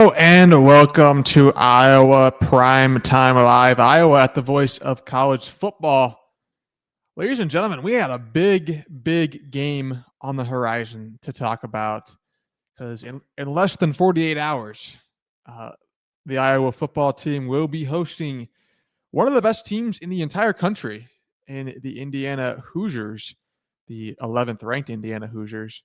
And welcome to Iowa Primetime Live. Iowa at the voice of college football. Ladies and gentlemen, we had a big game on the horizon to talk about because in less than 48 hours, the Iowa football team will be hosting one of the best teams in the entire country in the Indiana Hoosiers, the 11th ranked Indiana Hoosiers.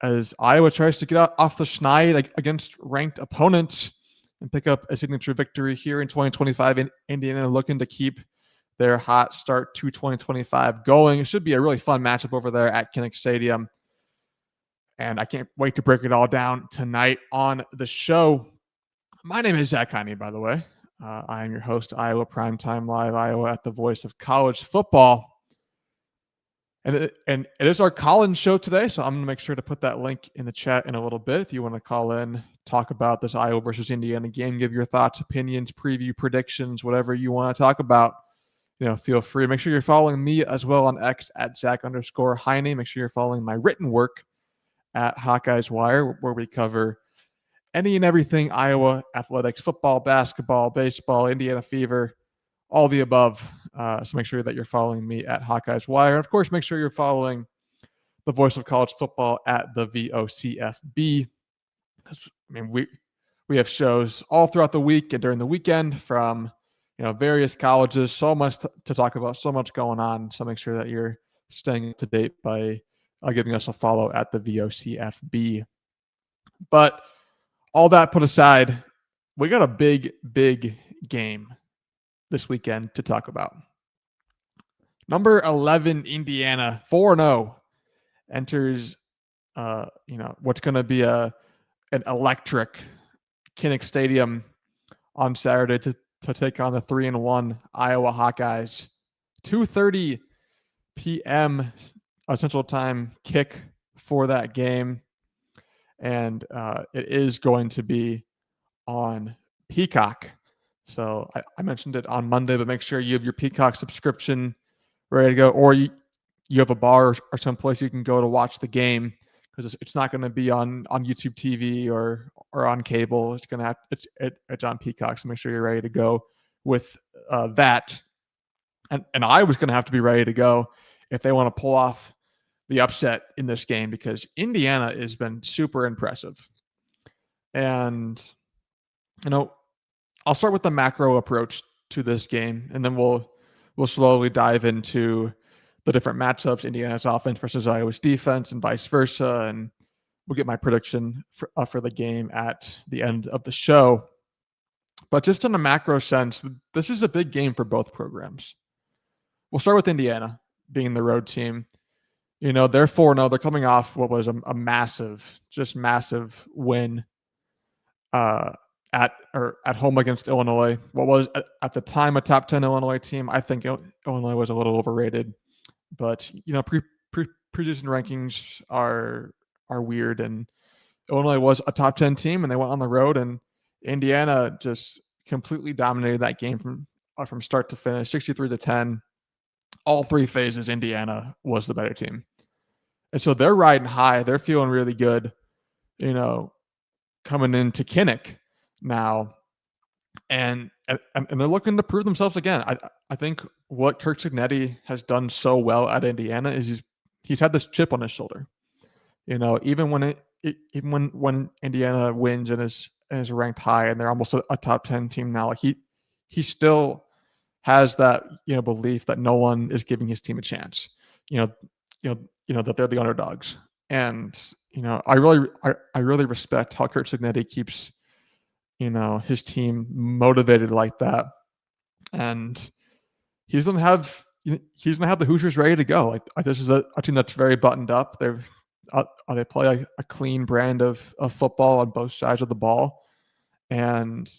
As Iowa tries to get off the schneid against ranked opponents and pick up a signature victory here in 2025. In Indiana looking to keep their hot start to 2025 going. It should be a really fun matchup over there at Kinnick Stadium. And I can't wait to break it all down tonight on the show. My name is Zach Heine, by the way. I am your host, Iowa Primetime Live, Iowa at the voice of college football. And it is our call-in show today, so I'm going to make sure to put that link in the chat in a little bit. If you want to call in, talk about this Iowa versus Indiana game, give your thoughts, opinions, preview, predictions, whatever you want to talk about, feel free. Make sure you're following me as well on X at Zach_Heine. Make sure you're following my written work at Hawkeyes Wire, where we cover any and everything Iowa athletics, football, basketball, baseball, Indiana Fever, all the above. So make sure that you're following me at Hawkeyes Wire. And of course, make sure you're following the voice of college football at the VOCFB. We have shows all throughout the week and during the weekend from various colleges. So much to talk about, so much going on. So make sure that you're staying up to date by giving us a follow at the VOCFB. But all that put aside, we got a big game this weekend to talk about. Number 11 Indiana, 4-0, enters what's going to be an electric Kinnick Stadium on Saturday to take on the 3-1 Iowa Hawkeyes. 2:30 p.m. Central Time kick for that game, and it is going to be on Peacock. So I mentioned it on Monday, but make sure you have your Peacock subscription ready to go, or you have a bar or someplace you can go to watch the game, because it's not going to be on YouTube TV or on cable. It's going to it's on Peacock. So make sure you're ready to go with that. And I was going to have to be ready to go if they want to pull off the upset in this game, because Indiana has been super impressive. And I'll start with the macro approach to this game, and then we'll slowly dive into the different matchups, Indiana's offense versus Iowa's defense and vice versa, and we'll get my prediction for the game at the end of the show. But just in a macro sense, this is a big game for both programs. We'll start with Indiana being the road team. They're 4-0. They're coming off what was a massive win at home against Illinois. What was at the time a top 10 Illinois team. I think Illinois was a little overrated, but preseason rankings are weird, and Illinois was a top 10 team, and they went on the road, and Indiana just completely dominated that game from start to finish, 63-10. All three phases, Indiana was the better team, and so they're riding high. They're feeling really good, coming into Kinnick now, and they're looking to prove themselves again. I think what Kirk Cignetti has done so well at Indiana is he's had this chip on his shoulder. Even when Indiana wins and is ranked high and they're almost a top 10 team now, like he still has that belief that no one is giving his team a chance. That they're the underdogs, and I really respect how Kirk Cignetti keeps his team motivated like that, and he's gonna have the Hoosiers ready to go. Like this is a team that's very buttoned up. They play a clean brand of football on both sides of the ball, and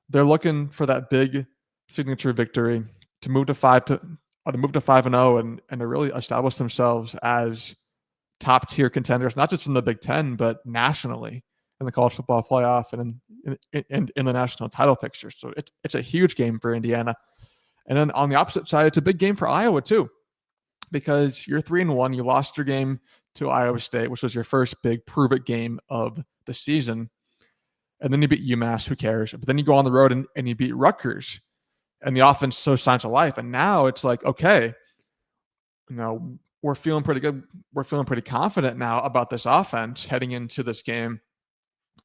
they're looking for that big signature victory to move to 5-0 and to really establish themselves as top tier contenders, not just from the Big Ten, but nationally in the college football playoff and in the national title picture. So it's a huge game for Indiana. And then on the opposite side, it's a big game for Iowa too, because you're 3-1. You lost your game to Iowa State, which was your first big prove-it game of the season. and then you beat UMass, who cares? But then you go on the road and you beat Rutgers, and the offense shows signs of life. And now it's like, okay, we're feeling pretty good. We're feeling pretty confident now about this offense heading into this game.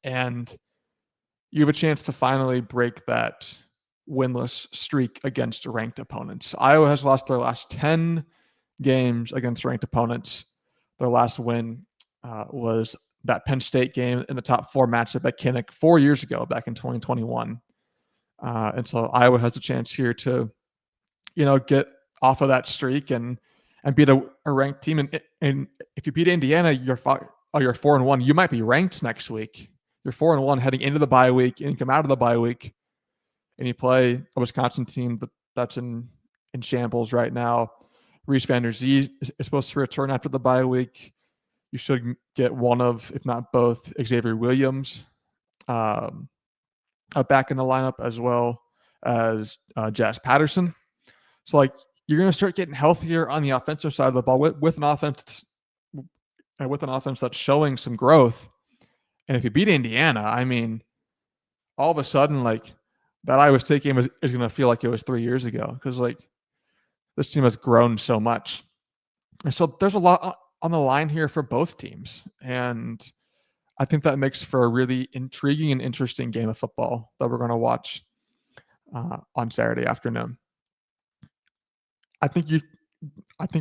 And you have a chance to finally break that winless streak against ranked opponents. Iowa has lost their last 10 games against ranked opponents. Their last win was that Penn State game in the top 4 matchup at Kinnick 4 years ago, back in 2021. And so Iowa has a chance here to, get off of that streak and beat a ranked team. And if you beat Indiana, you're 4-1. You might be ranked next week. You're 4-1 heading into the bye week, and you come out of the bye week, and you play a Wisconsin team that's in shambles right now. Reese Vander Zee is supposed to return after the bye week. You should get one of, if not both, Xavier Williams back in the lineup, as well as Jazz Patterson. So, you're going to start getting healthier on the offensive side of the ball with an offense that's showing some growth. And if you beat Indiana, all of a sudden, that Iowa State game is going to feel like it was 3 years ago, because this team has grown so much. And so there's a lot on the line here for both teams. And I think that makes for a really intriguing and interesting game of football that we're going to watch on Saturday afternoon. I think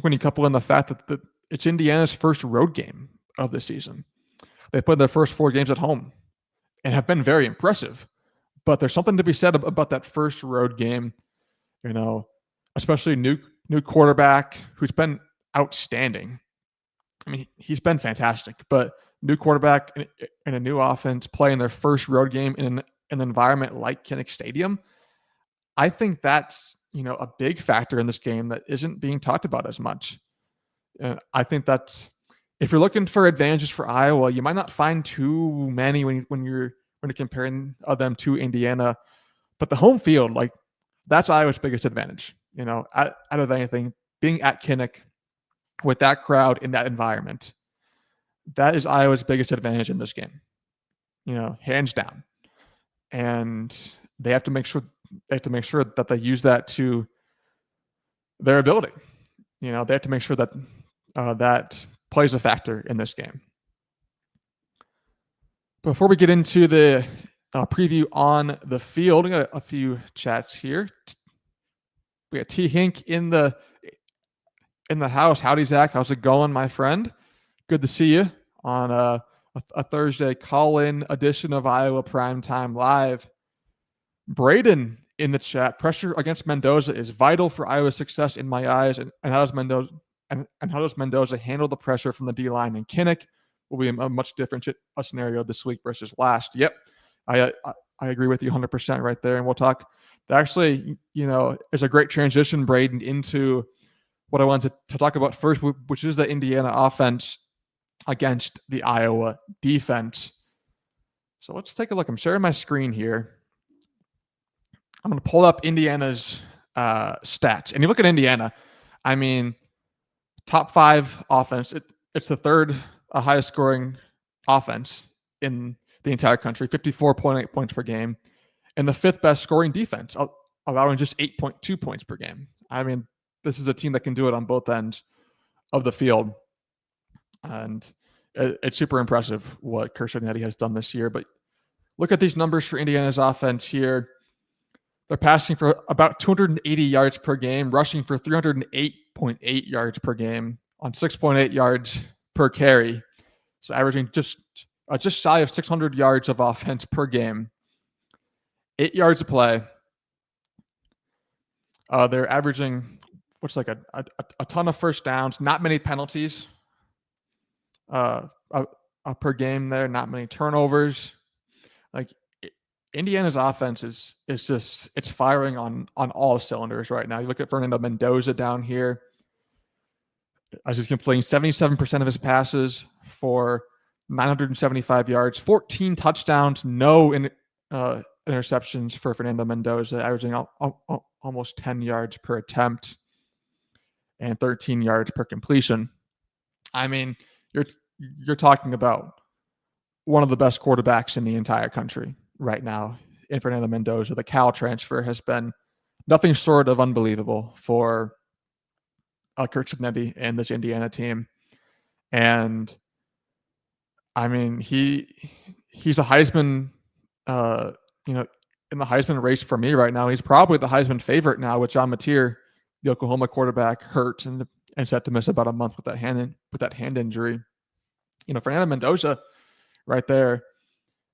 when you couple in the fact that it's Indiana's first road game of the season. They played their first 4 games at home and have been very impressive. But there's something to be said about that first road game, especially new quarterback who's been outstanding. He's been fantastic, but new quarterback and a new offense playing their first road game in an environment like Kinnick Stadium. I think that's, a big factor in this game that isn't being talked about as much. And I think that's, if you're looking for advantages for Iowa, you might not find too many when you're comparing them to Indiana. But the home field, that's Iowa's biggest advantage. Out of anything, being at Kinnick with that crowd in that environment, that is Iowa's biggest advantage in this game. Hands down. And they have to make sure that they use that to their ability. They have to make sure that that plays a factor in this game. Before we get into the preview on the field, we got a few chats here. We got T. Hink in the house. Howdy, Zach. How's it going, my friend? Good to see you on a Thursday call-in edition of Iowa Primetime Live. Braden in the chat. Pressure against Mendoza is vital for Iowa's success in my eyes. And how does Mendoza handle the pressure from the D-line in Kinnick? Will be a much different scenario this week versus last. Yep, I agree with you 100% right there. And we'll talk. That actually, is a great transition, Braden, into what I wanted to talk about first, which is the Indiana offense against the Iowa defense. So let's take a look. I'm sharing my screen here. I'm going to pull up Indiana's stats. And you look at Indiana, top 5 offense. It's the third highest scoring offense in the entire country, 54.8 points per game, and the 5th best scoring defense, allowing just 8.2 points per game. This is a team that can do it on both ends of the field. And it's super impressive what Kirsten has done this year. But look at these numbers for Indiana's offense here. They're passing for about 280 yards per game, rushing for 308.8 yards per game on 6.8 yards per carry. So averaging just shy of 600 yards of offense per game. 8 yards a play. They're averaging a ton of first downs, not many penalties per game there, not many turnovers. Indiana's offense is just, it's firing on all cylinders right now. You look at Fernando Mendoza down here. As he's completing 77% of his passes for 975 yards, 14 touchdowns, no interceptions for Fernando Mendoza, averaging almost 10 yards per attempt and 13 yards per completion. You're talking about one of the best quarterbacks in the entire country right now in Fernando Mendoza. The Cal transfer has been nothing short of unbelievable for Curt Cignetti and this Indiana team. And I mean, he's a Heisman, you know, in the Heisman race for me right now. He's probably the Heisman favorite now with John Mateer, the Oklahoma quarterback, hurt and set to miss about a month with that hand injury. Fernando Mendoza right there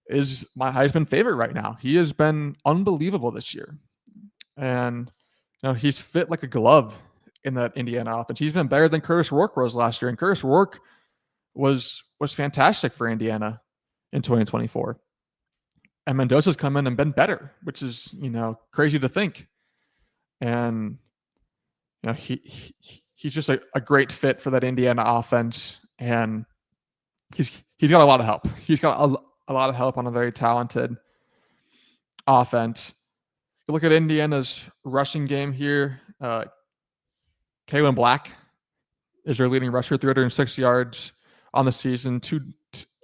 is my Heisman favorite right now. He has been unbelievable this year. And he's fit like a glove in that Indiana offense. He's been better than Curtis Rourke was last year. And Curtis Rourke was fantastic for Indiana in 2024. And Mendoza's come in and been better, which is, crazy to think. And he's just a great fit for that Indiana offense. And he's got a lot of help. He's got a lot of help on a very talented offense. You look at Indiana's rushing game here. Kalen Black is their leading rusher, 306 yards on the season,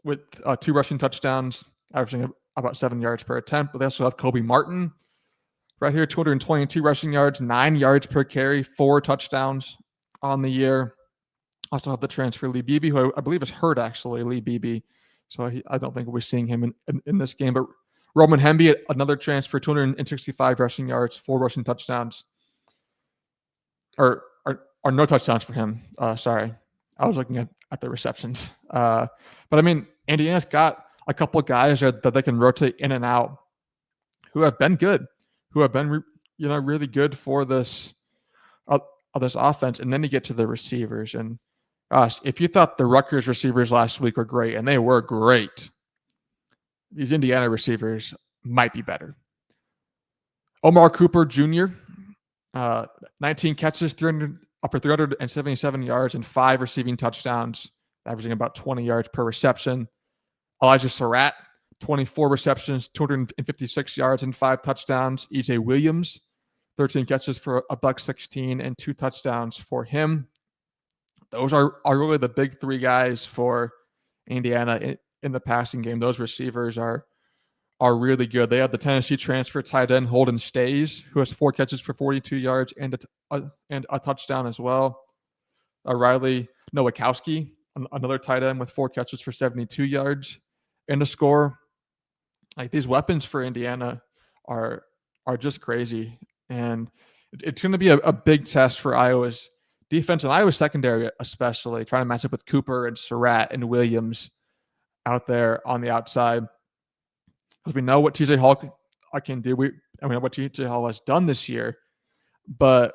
with two rushing touchdowns, averaging about 7 yards per attempt. But they also have Kobe Martin right here, 222 rushing yards, 9 yards per carry, 4 touchdowns on the year. Also have the transfer Lee Beebe, who I believe is hurt, actually, Lee Beebe. So I don't think we'll be seeing him in this game. But Roman Hemby, another transfer, 265 rushing yards, 4 rushing touchdowns. Or no touchdowns for him. Sorry. I was looking at the receptions. But I mean, Indiana's got a couple of guys that they can rotate in and out who have been good, who have been really good for this offense. And then you get to the receivers. And gosh, if you thought the Rutgers receivers last week were great, and they were great, these Indiana receivers might be better. Omar Cooper Jr., 19 catches, 377 yards, and 5 receiving touchdowns, averaging about 20 yards per reception. Elijah Surratt, 24 receptions, 256 yards, and 5 touchdowns. EJ Williams, 13 catches for $116 and 2 touchdowns for him. Those are really the big 3 guys for Indiana in the passing game. Those receivers are really good. They have the Tennessee transfer tight end Holden Stays, who has 4 catches for 42 yards and a touchdown as well. Riley Nowakowski, another tight end with 4 catches for 72 yards and a score. Like, these weapons for Indiana are just crazy. And it's going to be a big test for Iowa's defense and Iowa's secondary, especially trying to match up with Cooper and Surratt and Williams out there on the outside. Because we know what TJ Hall can do. We know what TJ Hall has done this year, but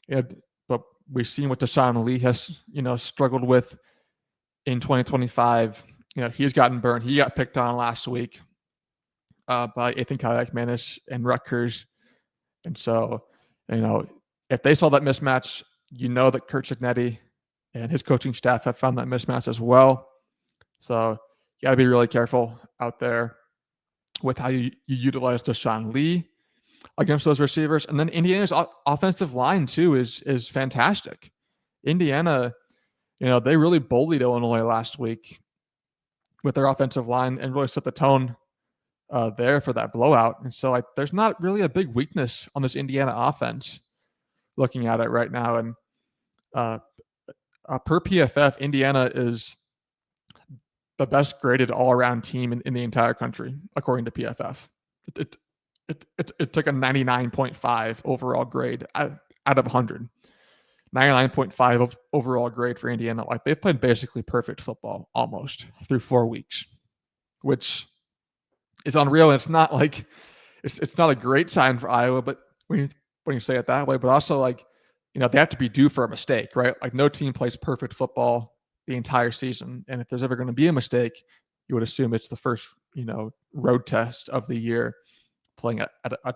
we've seen what Deshaun Lee has struggled with in 2025. He's gotten burned. He got picked on last week by Ethan Kaliakmanis and Rutgers, and so if they saw that mismatch, that Curt Cignetti and his coaching staff have found that mismatch as well. So you got to be really careful out there with how you utilize Deshaun Lee against those receivers. And then Indiana's offensive line too is fantastic. Indiana, they really bullied Illinois last week with their offensive line and really set the tone there for that blowout. And so there's not really a big weakness on this Indiana offense looking at it right now. And per PFF, Indiana is the best graded all-around team in the entire country, according to PFF. It took a 99.5 overall grade out of 100. 99.5 overall grade for Indiana. Like, they've played basically perfect football almost through 4 weeks, which is unreal. And it's not like it's not a great sign for Iowa, but when you say it that way, but also they have to be due for a mistake, right? Like, no team plays perfect football the entire season. And if there's ever going to be a mistake, you would assume it's the first, road test of the year, playing at a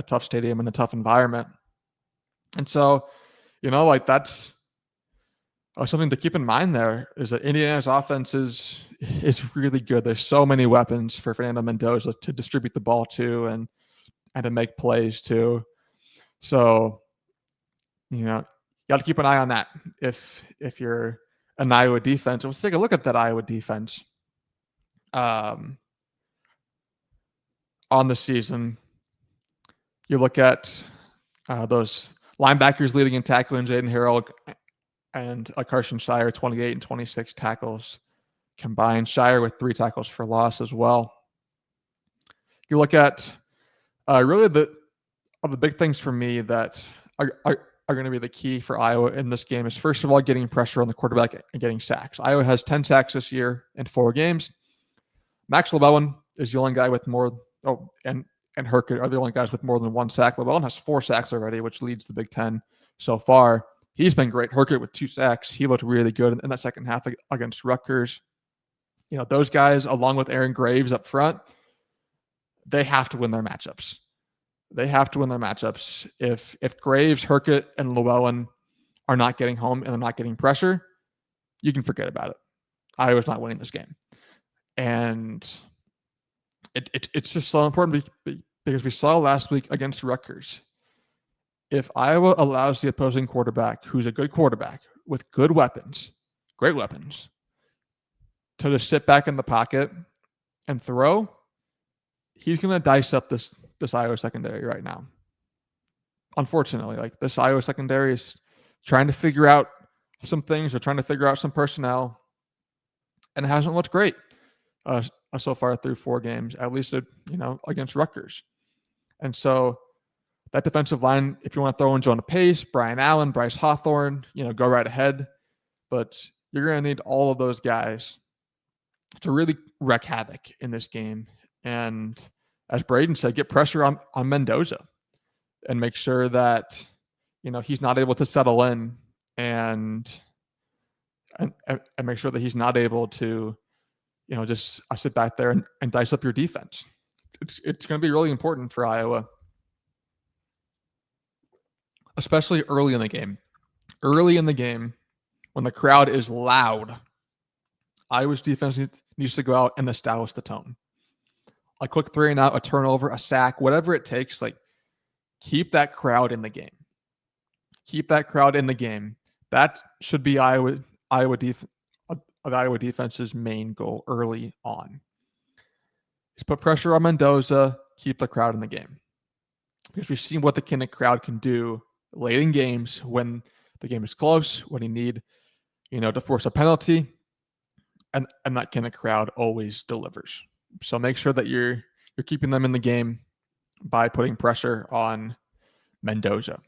tough stadium in a tough environment. And so, that's something to keep in mind there, is that Indiana's offense is really good. There's so many weapons for Fernando Mendoza to distribute the ball to and to make plays to. So, you got to keep an eye on that if you're an Iowa defense. Let's take a look at that Iowa defense. on the season. You look at those linebackers leading in tackling, Jaden Harrell and Carson Shire, 28 and 26 tackles combined. Shire with 3 tackles for loss as well. You look at really the big things for me that are going to be the key for Iowa in this game is, first of all, getting pressure on the quarterback and getting sacks. Iowa has 10 sacks this year in 4 games. Max Llewellyn is the only guy with more, and Herkett are the only guys with more than 1 sack. Llewellyn has 4 sacks already, which leads the Big Ten so far. He's been great. Herkett with 2 sacks. He looked really good in that second half against Rutgers. Those guys, along with Aaron Graves up front, they have to win their matchups. If Graves, Herkett, and Llewellyn are not getting home and they're not getting pressure, you can forget about it. Iowa's not winning this game. And it's just so important because we saw last week against Rutgers, if Iowa allows the opposing quarterback, who's a good quarterback with good weapons, great weapons, to just sit back in the pocket and throw, he's going to dice up this Iowa secondary right now. Unfortunately, this Iowa secondary is trying to figure out some things. They're trying to figure out some personnel, and it hasn't looked great so far through 4 games, at least against Rutgers. And so that defensive line, if you want to throw in Jonah Pace, Brian Allen, Bryce Hawthorne, go right ahead. But you're going to need all of those guys to really wreak havoc in this game. And as Braden said, get pressure on Mendoza and make sure that, he's not able to settle in and make sure that he's not able to, just sit back there and dice up your defense. It's going to be really important for Iowa, especially early in the game. Early in the game, when the crowd is loud, Iowa's defense needs to go out and establish the tone. A quick 3 and out, a turnover, a sack, whatever it takes, keep that crowd in the game. Keep that crowd in the game. That should be Iowa defense's main goal early on. Is put pressure on Mendoza, keep the crowd in the game. Because we've seen what the Kinnick crowd can do late in games when the game is close, when you need, to force a penalty, and that Kinnick crowd always delivers. So make sure that you're keeping them in the game by putting pressure on Mendoza.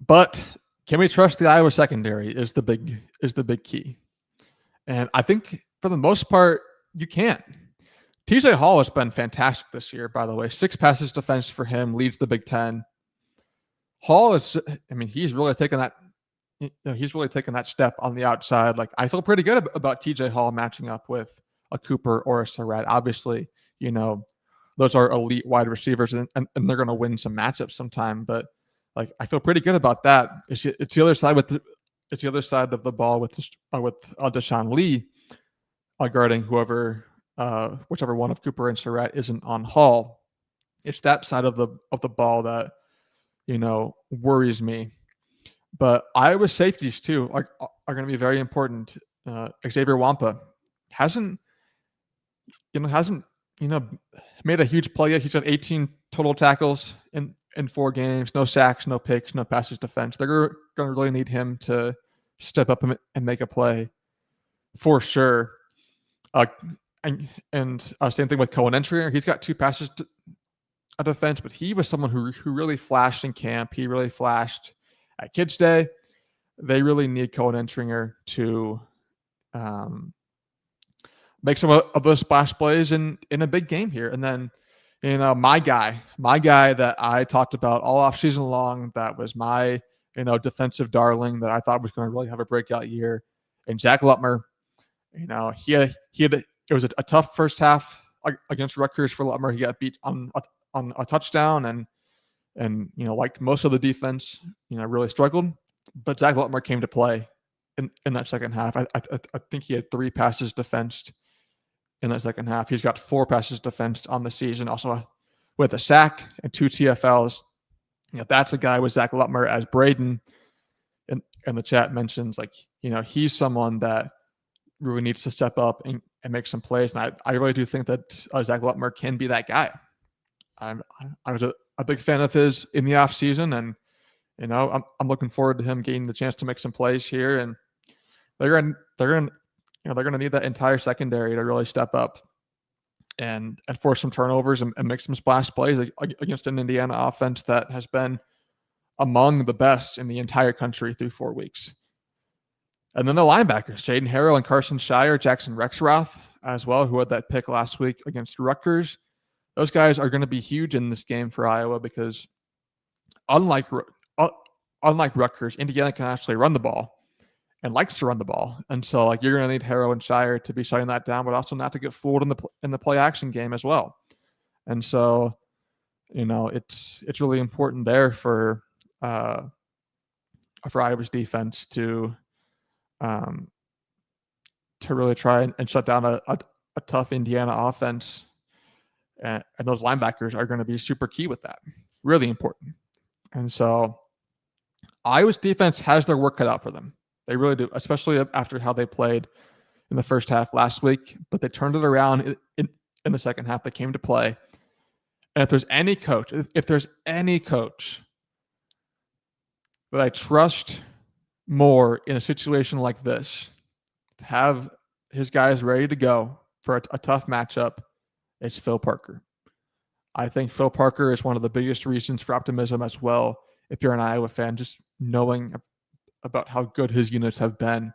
But can we trust the Iowa secondary is the big key. And I think for the most part, you can. TJ Hall has been fantastic this year, by the way. 6 passes defense for him, leads the Big Ten. Hall is, he's really taken that. He's really taken that step on the outside. I feel pretty good about TJ Hall matching up with a Cooper or a Surratt. Obviously, those are elite wide receivers, and they're going to win some matchups sometime. But I feel pretty good about that. It's the other side it's the other side of the ball with Deshaun Lee guarding whichever one of Cooper and Surratt isn't on Hall. It's that side of the ball that worries me. But Iowa's safeties too are going to be very important. Xavier Wampa hasn't made a huge play yet. He's got 18 total tackles in 4 games, no sacks, no picks, no passes defense. They're going to really need him to step up and make a play for sure. And same thing with Cohen Entringer. He's got 2 passes defense, but he was someone who really flashed in camp. He really flashed at Kids Day. They really need Cohen Entringer to make some of those splash plays in a big game here. And then, my guy that I talked about all offseason long, that was my, defensive darling that I thought was going to really have a breakout year, and Zach Lutmer. It was a tough first half against Rutgers for Lutmer. He got beat on a touchdown, and like most of the defense, really struggled. But Zach Lutmer came to play in that second half. I think he had 3 passes defensed in that second half. He's got 4 passes defensed on the season, also with a sack and 2 TFLs. That's a guy with Zach Lutmer, as Braden in the chat mentions. He's someone that really needs to step up make some plays. And I really do think that Zach Lutmer can be that guy. I was a big fan of his in the offseason, and I'm looking forward to him getting the chance to make some plays here. And they're gonna need that entire secondary to really step up and force some turnovers and make some splash plays against an Indiana offense that has been among the best in the entire country through 4 weeks. And then the linebackers, Jaden Harrell and Carson Shire, Jackson Rexroth as well, who had that pick last week against Rutgers. Those guys are going to be huge in this game for Iowa because unlike Rutgers, Indiana can actually run the ball and likes to run the ball. And so you're going to need Harrow and Shire to be shutting that down, but also not to get fooled in the play action game as well. And so, it's really important there for Iowa's defense to really try and shut down a tough Indiana offense. And those linebackers are going to be super key with that. Really important. And so Iowa's defense has their work cut out for them. They really do, especially after how they played in the first half last week. But they turned it around in the second half. They came to play. And if there's any coach that I trust more in a situation like this, to have his guys ready to go for a tough matchup, it's Phil Parker. I think Phil Parker is one of the biggest reasons for optimism as well. If you're an Iowa fan, just knowing about how good his units have been,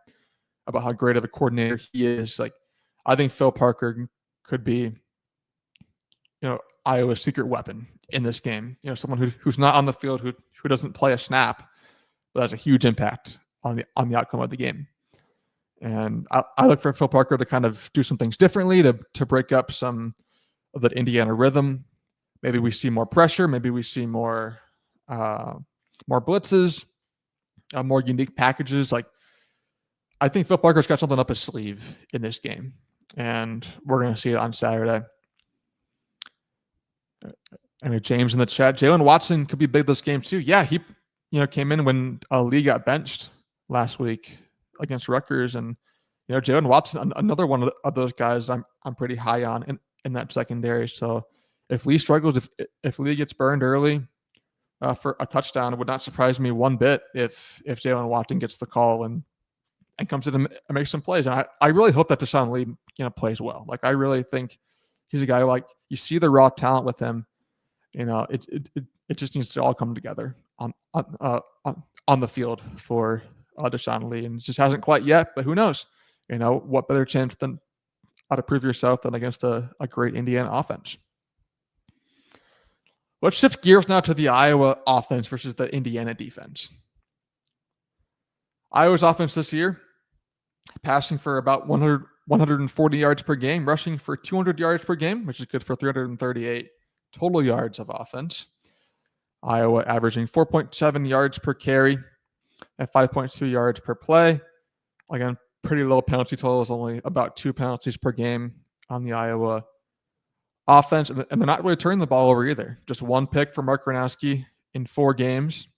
about how great of a coordinator he is. I think Phil Parker could be, Iowa's secret weapon in this game. Someone who's not on the field, who doesn't play a snap, but has a huge impact on the outcome of the game. And I look for Phil Parker to kind of do some things differently to break up some of that Indiana rhythm. Maybe we see more pressure. Maybe we see more blitzes, more unique packages. I think Phil Parker's got something up his sleeve in this game, and we're going to see it on Saturday. And James in the chat, Jalen Watson could be big this game too. Yeah, he came in when Lee got benched last week against Rutgers, and Jalen Watson, another one of those guys I'm pretty high on in that secondary. So if Lee struggles, if Lee gets burned early for a touchdown, it would not surprise me one bit if Jalen Watson gets the call and comes in and makes some plays. And I really hope that Deshaun Lee plays well. I really think he's a guy you see the raw talent with him. It just needs to all come together on the field for Deshaun Lee, and it just hasn't quite yet. But who knows? What better chance than to prove yourself than against a great Indiana offense. Let's shift gears now to the Iowa offense versus the Indiana defense. Iowa's offense this year, passing for about 140 yards per game, rushing for 200 yards per game, which is good for 338 total yards of offense. Iowa averaging 4.7 yards per carry and 5.2 yards per play. Again, pretty low penalty totals, only about 2 penalties per game on the Iowa offense. And they're not really turning the ball over either. Just one pick for Mark Gronowski in 4 games.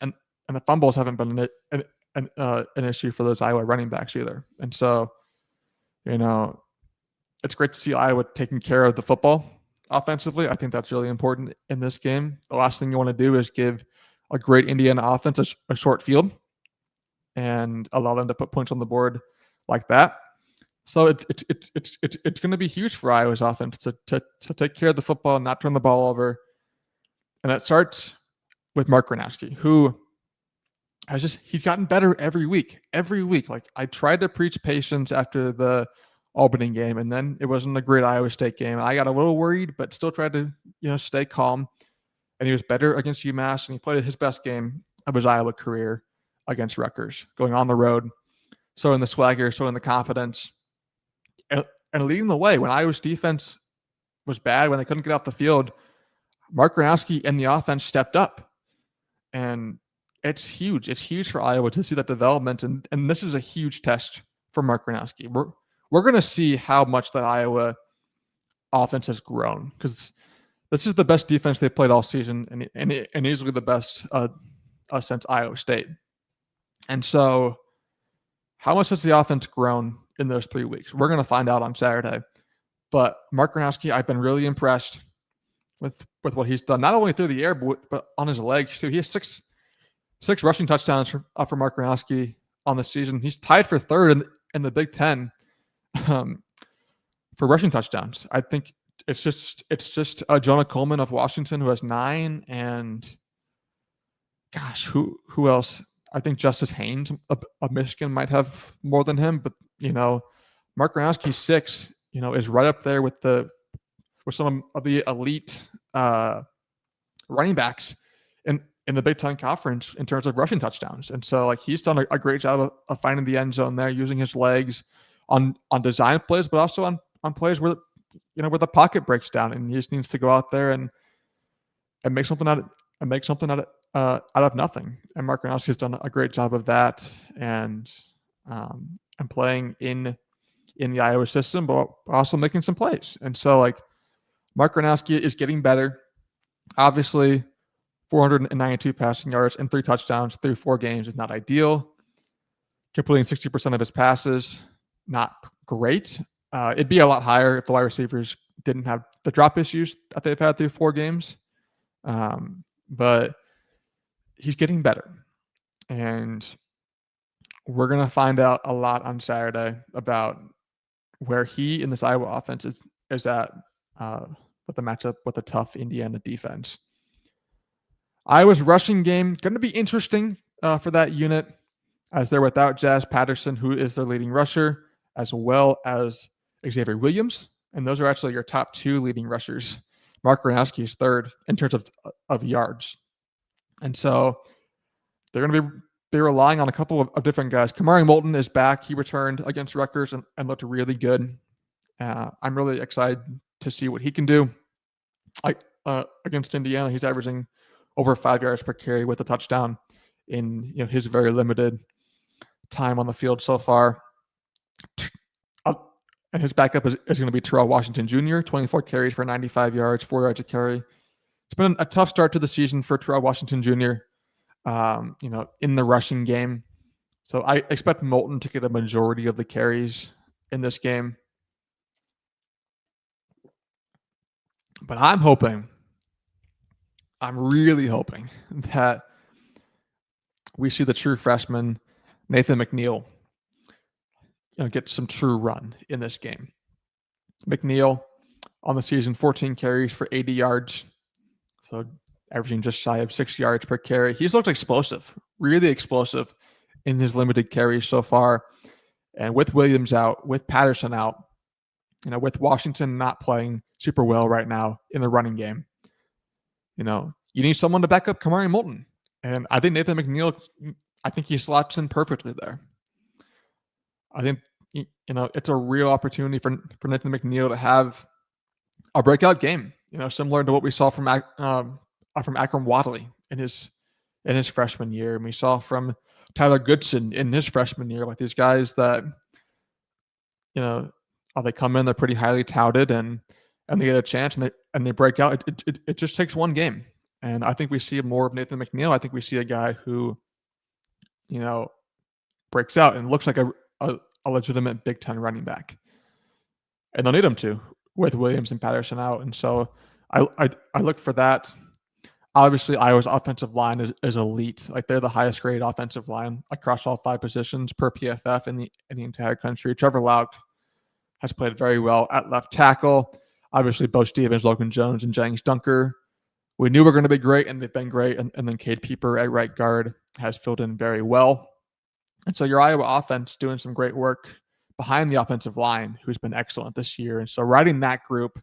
And the fumbles haven't been an issue for those Iowa running backs either. And so, it's great to see Iowa taking care of the football offensively. I think that's really important in this game. The last thing you want to do is give a great Indiana offense a short field and allow them to put points on the board like that. So it's going to be huge for Iowa's offense to take care of the football and not turn the ball over. And that starts with Mark Gronowski, who he's gotten better every week. Every week. I tried to preach patience after the Albany game, and then it wasn't a great Iowa State game. I got a little worried, but still tried to stay calm. And he was better against UMass, and he played his best game of his Iowa career against Rutgers, going on the road, showing the swagger, showing the confidence, and leading the way. When Iowa's defense was bad, when they couldn't get off the field, Mark Gronowski and the offense stepped up. And it's huge. It's huge for Iowa to see that development, and this is a huge test for Mark Gronowski. We're going to see how much that Iowa offense has grown, because this is the best defense they've played all season, and easily the best since Iowa State. And so, how much has the offense grown in those 3 weeks? We're going to find out on Saturday. But Mark Gronowski, I've been really impressed with what he's done, not only through the air, but on his legs too. He has six rushing touchdowns for Mark Gronowski on the season. He's tied for third in the Big Ten for rushing touchdowns. I think it's just Jonah Coleman of Washington who has 9, and gosh, who else? I think Justice Haynes of Michigan might have more than him, but Mark Gronowski's 6, is right up there with some of the elite running backs in the Big Ten Conference in terms of rushing touchdowns. And so he's done a great job of finding the end zone there, using his legs on design plays, but also on plays where the pocket breaks down, and he just needs to go out there and make something out of nothing. And Mark Gronowski has done a great job of that, and playing in the Iowa system, but also making some plays. And so Mark Gronowski is getting better. Obviously, 492 passing yards and 3 touchdowns through 4 games is not ideal. Completing 60% of his passes, not great. It'd be a lot higher if the wide receivers didn't have the drop issues that they've had through 4 games. But he's getting better. And we're going to find out a lot on Saturday about where he in this Iowa offense is at with the matchup with a tough Indiana defense. Iowa's rushing game going to be interesting for that unit, as they're without Jazz Patterson, who is their leading rusher, as well as Xavier Williams. And those are actually your top 2 leading rushers. Mark Gronowski is 3rd in terms of yards. And so they're going to be relying on a couple of different guys. Kamari Moulton is back. He returned against Rutgers and looked really good. I'm really excited to see what he can do. Against Indiana, he's averaging over 5 yards per carry with a touchdown in his very limited time on the field so far. And his backup is going to be Terrell Washington Jr., 24 carries for 95 yards, 4 yards a carry. It's been a tough start to the season for Terrell Washington Jr., in the rushing game. So I expect Moulton to get a majority of the carries in this game. But I'm really hoping that we see the true freshman Nathan McNeil get some true run in this game. McNeil on the season, 14 carries for 80 yards. So averaging just shy of 6 yards per carry. He's looked explosive, really explosive in his limited carries so far. And with Williams out, with Patterson out, with Washington not playing super well right now in the running game, you need someone to back up Kamari Moulton. And I think Nathan McNeil, he slots in perfectly there. I think, it's a real opportunity for Nathan McNeil to have a breakout game, similar to what we saw from Akram Wadley in his freshman year. And we saw from Tyler Goodson in his freshman year, these guys that, they come in, they're pretty highly touted, and they get a chance and they break out. It just takes one game. And I think we see more of Nathan McNeil. I think we see a guy who, breaks out and looks like a legitimate Big Ten running back. And they'll need him to, with Williams and Patterson out. And so I look for that. Obviously, Iowa's offensive line is elite. They're the highest grade offensive line across all 5 positions per PFF in the entire country. Trevor Lauk has played very well at left tackle. Obviously, Bo Stevens, Logan Jones, and Jennings Dunker, we knew were going to be great, and they've been great. And then Cade Pieper at right guard has filled in very well. And so your Iowa offense doing some great work behind the offensive line, who's been excellent this year. And so riding that group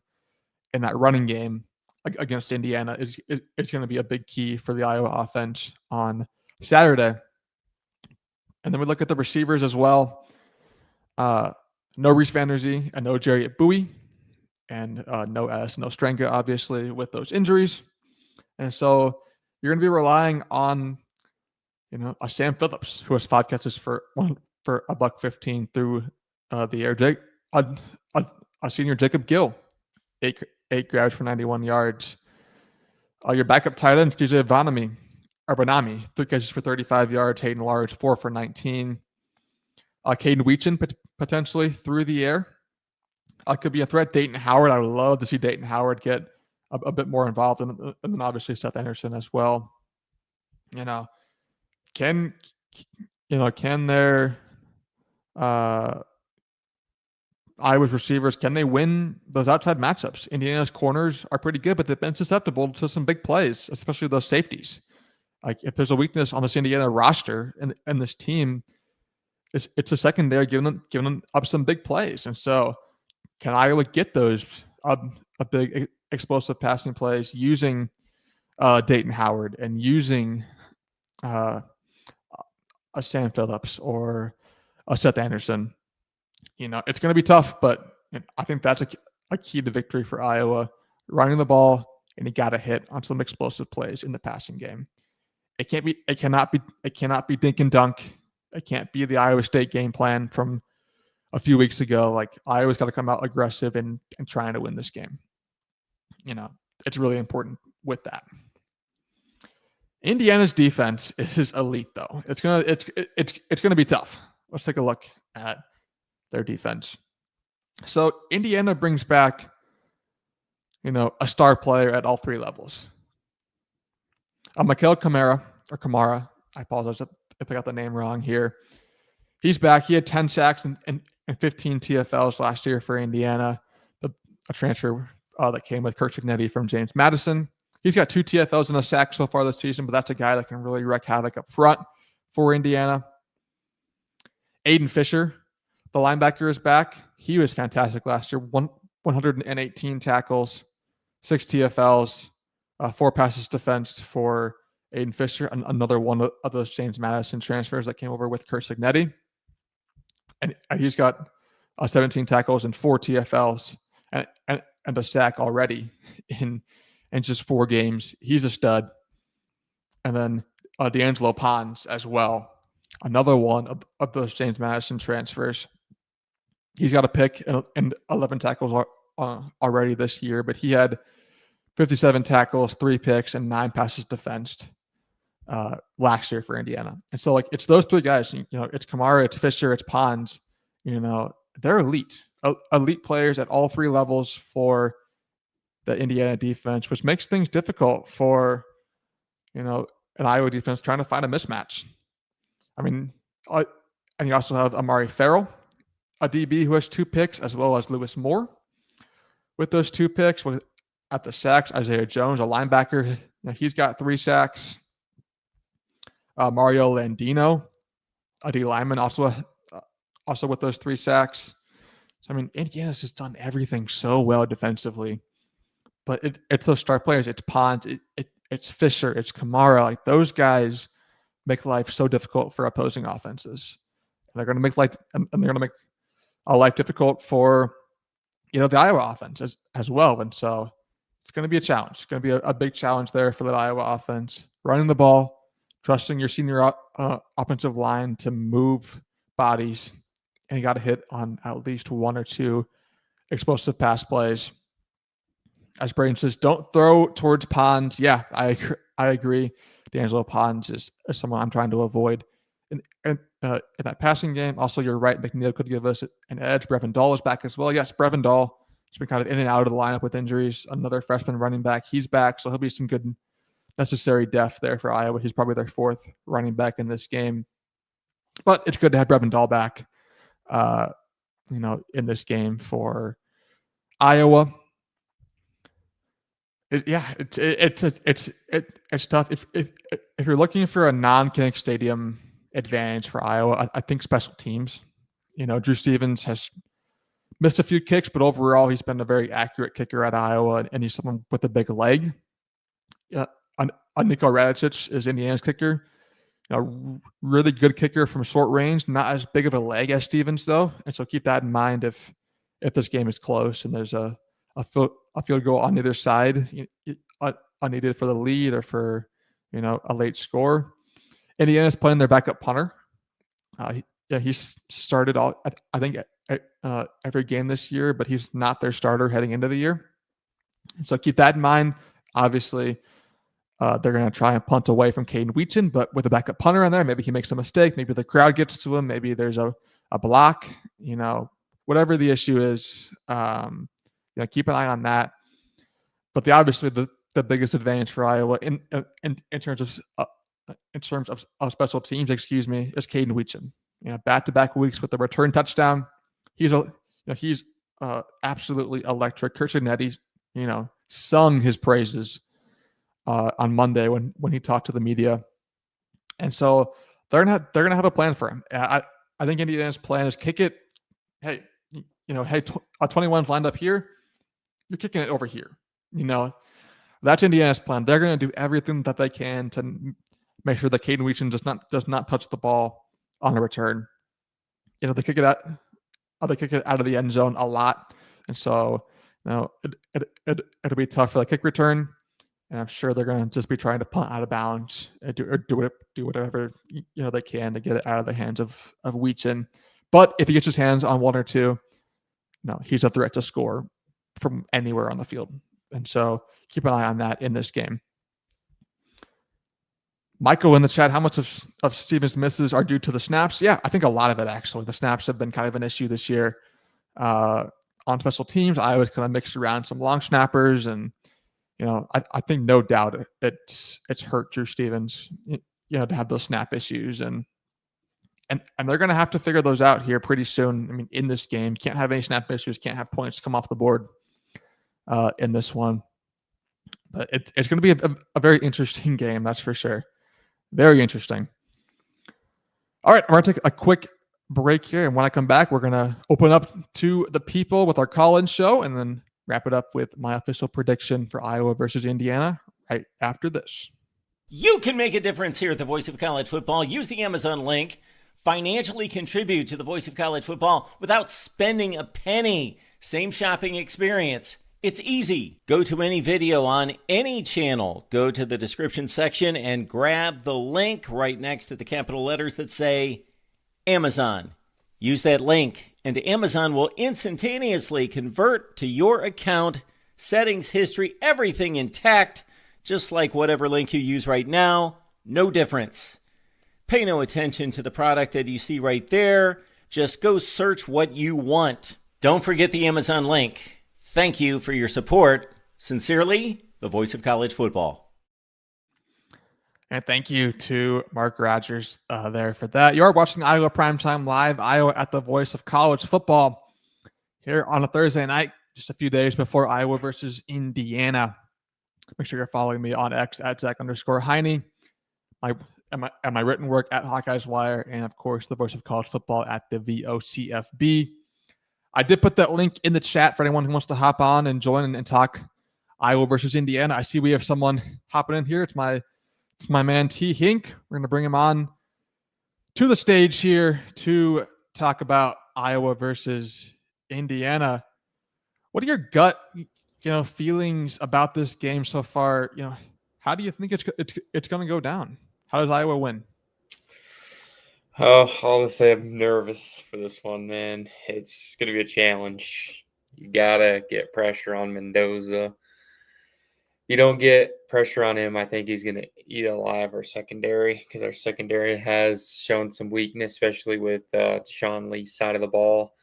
in that running game against Indiana is going to be a big key for the Iowa offense on Saturday. And then we look at the receivers as well. No Reese Van Der Zee and no Jerry Bowie, and no Strenga, obviously, with those injuries. And so you're going to be relying on, a Sam Phillips, who has 5 catches for $115 through the air. A senior Jacob Gill, 8 grabs for 91 yards. Your backup tight end, DJ Vanami, 3 catches for 35 yards. Hayden Large, 4 for 19. Caden Weechin, potentially through the air could be a threat. Dayton Howard, I would love to see Dayton Howard get a bit more involved, and then obviously Seth Anderson as well. Can their Iowa's receivers, can they win those outside matchups? Indiana's corners are pretty good, but they've been susceptible to some big plays, especially those safeties. Like if there's a weakness on this Indiana roster and this team, it's a secondary giving them up some big plays. And so can Iowa get those a big explosive passing plays using Dayton Howard and using a Sam Phillips or a Seth Anderson? It's going to be tough, but I think that's a key to victory for Iowa. Running the ball, and you got to hit on some explosive plays in the passing game. It cannot be dink and dunk. It can't be the Iowa State game plan from a few weeks ago. Like Iowa's got to come out aggressive and trying to win this game. It's really important with that. Indiana's defense is elite, though. It's gonna be tough. Let's take a look at their defense. So Indiana brings back, a star player at all three levels. Mikel Kamara, I apologize if I got the name wrong here. He's back. He had 10 sacks and 15 TFLs last year for Indiana, a transfer that came with Kirk Cignetti from James Madison. He's got 2 TFLs and a sack so far this season, but that's a guy that can really wreak havoc up front for Indiana. Aiden Fisher, the linebacker, is back. He was fantastic last year. 118 tackles, 6 TFLs, 4 passes defensed for Aiden Fisher, another one of those James Madison transfers that came over with Kirk Cignetti. And he's got 17 tackles and 4 TFLs and a sack already in just 4 games. He's a stud. And then D'Angelo Pons as well, another one of those James Madison transfers. He's got a pick and 11 tackles already this year, but he had 57 tackles, 3 picks, and 9 passes defensed last year for Indiana. And so, it's those 3 guys. It's Kamara, it's Fisher, it's Pons. They're elite players at all 3 levels for the Indiana defense, which makes things difficult for an Iowa defense trying to find a mismatch. And you also have Amari Farrell, a DB who has 2 picks, as well as Lewis Moore with those 2 picks. At the sacks, Isaiah Jones, a linebacker, he's got 3 sacks. Mario Landino, a D lineman, also with those 3 sacks. So, Indiana's just done everything so well defensively. But it's those star players. It's Pons, it's Fisher, it's Kamara. Those guys make life so difficult for opposing offenses. And they're going to make life difficult for the Iowa offense as well. And so it's going to be a challenge. It's going to be a big challenge there for the Iowa offense. Running the ball, trusting your senior offensive line to move bodies, and you got to hit on at least 1 or 2 explosive pass plays. As Braden says, don't throw towards Pons. Yeah, I agree. D'Angelo Pons is someone I'm trying to avoid in that passing game. Also, you're right. McNeil could give us an edge. Brevin Dahl is back as well. Yes, Brevin Dahl has been kind of in and out of the lineup with injuries. Another freshman running back. He's back, so he'll be some good necessary depth there for Iowa. He's probably their 4th running back in this game. But it's good to have Brevin Dahl back, in this game for Iowa. It's tough. If you're looking for a non-Kinnick Stadium advantage for Iowa, I think special teams. Drew Stevens has missed a few kicks, but overall he's been a very accurate kicker at Iowa, and he's someone with a big leg. Nico Radicic is Indiana's kicker. Really good kicker from short range, not as big of a leg as Stevens though, and so keep that in mind if this game is close and there's a field goal on either side, unneeded for the lead or for a late score. Indiana's playing their backup punter. He's started all I think every game this year, but he's not their starter heading into the year. So keep that in mind. Obviously, they're going to try and punt away from Caden Wheaton, but with a backup punter in there, maybe he makes a mistake. Maybe the crowd gets to him. Maybe there's a a block, whatever the issue is, keep an eye on that. But obviously the biggest advantage for Iowa in terms of special teams, is Caden Weechin. Back-to-back weeks with the return touchdown. He's absolutely electric. Kirsten Nettie, sung his praises on Monday when he talked to the media, and so they're gonna have a plan for him. I think Indiana's plan is kick it. Hey, 21's lined up here. You're kicking it over here. That's Indiana's plan. They're going to do everything that they can to make sure that Caden Weechin does not touch the ball on a return. They kick it out. They kick it out of the end zone a lot, and so it'll be tough for the kick return. And I'm sure they're going to just be trying to punt out of bounds and do whatever they can to get it out of the hands of Weechin. But if he gets his hands on one or two, he's a threat to score from anywhere on the field. And so keep an eye on that in this game. Michael in the chat, how much of Stevens' misses are due to the snaps? Yeah, I think a lot of it, actually. The snaps have been kind of an issue this year. On special teams, I was kind of mixed around some long snappers, and I think no doubt it's hurt Drew Stevens, to have those snap issues, and they're going to have to figure those out here pretty soon. I mean, in this game, can't have any snap issues, can't have points come off the board in this one. But it's going to be a very interesting game, that's for sure. Very interesting. All right, I'm going to take a quick break here, and when I come back, we're going to open up to the people with our call-in show, and then wrap it up with my official prediction for Iowa versus Indiana right after this. You can make a difference here at the Voice of College Football. Use the Amazon link. Financially contribute to the Voice of College Football without spending a penny. Same shopping experience. It's easy. Go to any video on any channel. Go to the description section and grab the link right next to the capital letters that say Amazon. Use that link, and Amazon will instantaneously convert to your account, settings, history, everything intact, just like whatever link you use right now. No difference. Pay no attention to the product that you see right there. Just go search what you want. Don't forget the Amazon link. Thank you for your support. Sincerely, the Voice of College Football. And thank you to Mark Rogers there for that. You are watching Iowa Primetime Live, Iowa at the Voice of College Football here on a Thursday night, just a few days before Iowa versus Indiana. Make sure you're following me on X at Zach_Heine, my written work at Hawkeyes Wire, and of course, the Voice of College Football at the VOCFB. I did put that link in the chat for anyone who wants to hop on and join and talk Iowa versus Indiana. I see we have someone hopping in here. It's my man T. Hink. We're going to bring him on to the stage here to talk about Iowa versus Indiana. What are your gut, feelings about this game so far? How do you think it's going to go down? How does Iowa win? Oh, honestly, I'm nervous for this one, man. It's going to be a challenge. You got to get pressure on Mendoza. You don't get pressure on him, I think he's going to eat alive our secondary, because our secondary has shown some weakness, especially with Deshaun Lee's side of the ball.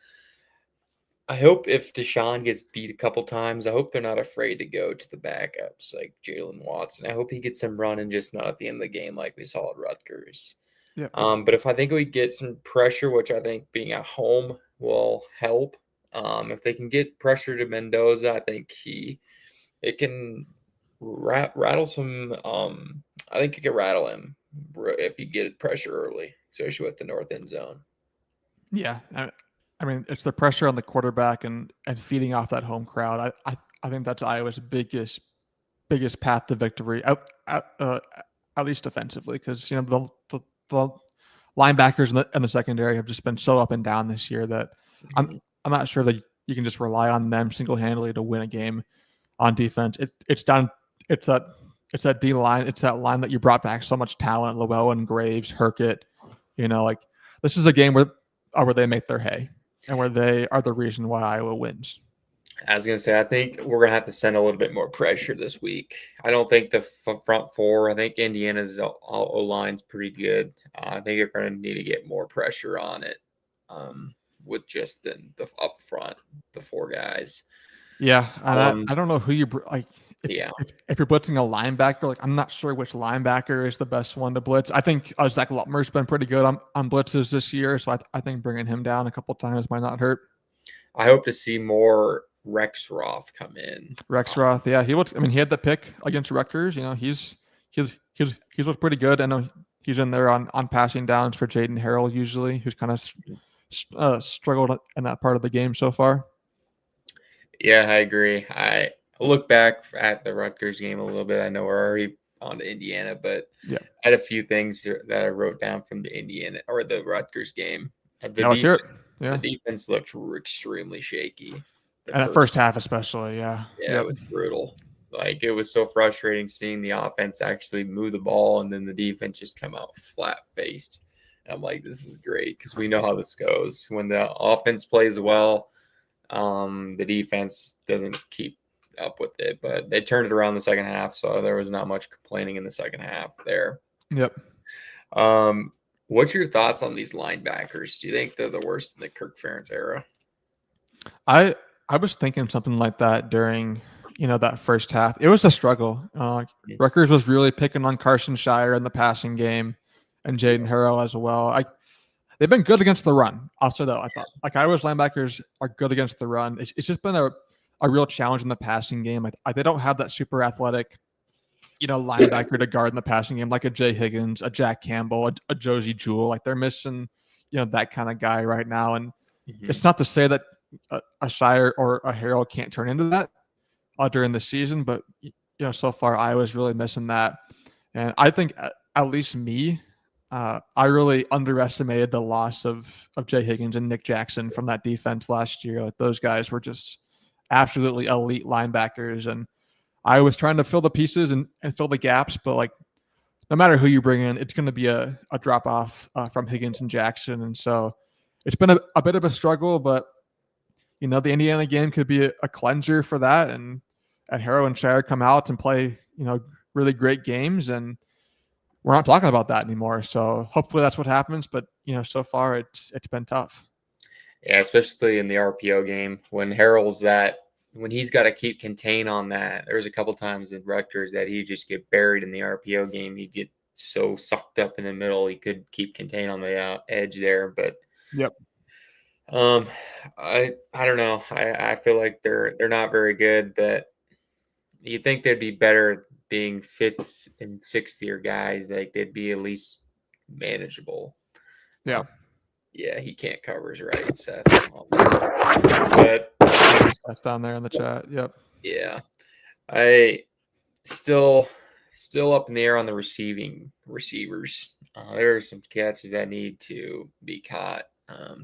I hope if Deshaun gets beat a couple times, I hope they're not afraid to go to the backups like Jalen Watson. I hope he gets some run and just not at the end of the game like we saw at Rutgers. Yeah. But if I think we get some pressure, which I think being at home will help. If they can get pressure to Mendoza, I think it can rattle some. I think you can rattle him if you get pressure early, especially with the north end zone. Yeah, I mean, it's the pressure on the quarterback and feeding off that home crowd. I think that's Iowa's biggest path to victory, at least defensively, because the linebackers and the secondary have just been so up and down this year that I'm not sure that you can just rely on them single-handedly to win a game on defense. It's that D line. It's that line that you brought back so much talent, Llewellyn, Graves, Herkett. This is a game where they make their hay and where they are the reason why Iowa wins. I was going to say, I think we're going to have to send a little bit more pressure this week. I don't think the front four, I think Indiana's O-line's pretty good. I think you're going to need to get more pressure on it. with just the up front, the 4 guys. Yeah, and I Um, don't know who you like. yeah, If you're blitzing a linebacker, like I'm not sure which linebacker is the best one to blitz. I think Zach Lutmer's been pretty good on blitzes this year, so I think bringing him down a couple times might not hurt. I hope to see more Rex Roth come in. Rex Roth, yeah, he looked. I mean, he had the pick against Rutgers. You know, he's looked pretty good. I know he's in there on passing downs for Jaden Harrell usually, who's kind of struggled in that part of the game so far. Yeah, I agree. I look back at the Rutgers game a little bit. I know we're already on to Indiana, but Yeah, I had a few things that I wrote down from the Indiana or the Rutgers game. yeah, let's hear it. The Yeah, defense looked extremely shaky. and that first half especially. Yeah, Yeah, it was brutal. Like it was so frustrating seeing the offense actually move the ball and then the defense just come out flat faced. I'm like, this is great because we know how this goes. When the offense plays well, the defense doesn't keep up with it. But they turned it around the second half, so there was not much complaining in the second half there. Yep. What's your thoughts on these linebackers? Do you think they're the worst in the Kirk Ferentz era? I was thinking something like that during that first half. It was a struggle. Rutgers was really picking on Carson Shire in the passing game, and Jaden Harrell as well. They've been good against the run. Also, though, I thought Iowa's linebackers are good against the run. It's just been a real challenge in the passing game. They don't have that super athletic, linebacker to guard in the passing game like a Jay Higgins, a Jack Campbell, a Josie Jewell. Like they're missing, that kind of guy right now. And it's not to say that a Shire or a Harrell can't turn into that during the season, but so far Iowa's really missing that. And I think at least me, I really underestimated the loss of Jay Higgins and Nick Jackson from that defense last year. Like those guys were just absolutely elite linebackers, and I was trying to fill the pieces and fill the gaps, but no matter who you bring in, it's going to be a drop off from Higgins and Jackson, and so it's been a bit of a struggle. But the Indiana game could be a cleanser for that, and Harrow and Shire come out and play really great games, and we're not talking about that anymore. So hopefully that's what happens. But so far it's been tough. Yeah, especially in the RPO game when when he's got to keep contain on that. There was a couple times in Rutgers that he just get buried in the RPO game. He'd get so sucked up in the middle he could keep contain on the edge there. But yep. I don't know. I feel like they're not very good, but you think they'd be better being fifth and sixth year guys. Like they'd be at least manageable. Yeah. Yeah, he can't cover his right, Seth. But that's down there in the chat. Yep. Yeah. I still up in the air on the receivers. There are some catches that need to be caught,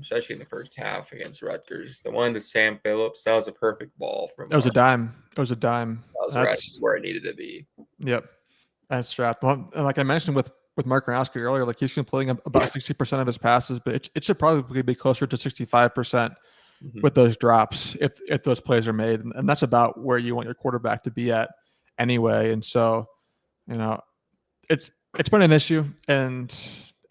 especially in the first half against Rutgers. The one to Sam Phillips, that was a perfect ball from. It was a dime. It was a dime. That was right where it needed to be. Yep. That's strapped. Well, like I mentioned with Mark Gronowski earlier, like he's completing about 60% of his passes, but it should probably be closer to 65% with those drops if those plays are made, and that's about where you want your quarterback to be at anyway. And so, it's been an issue, and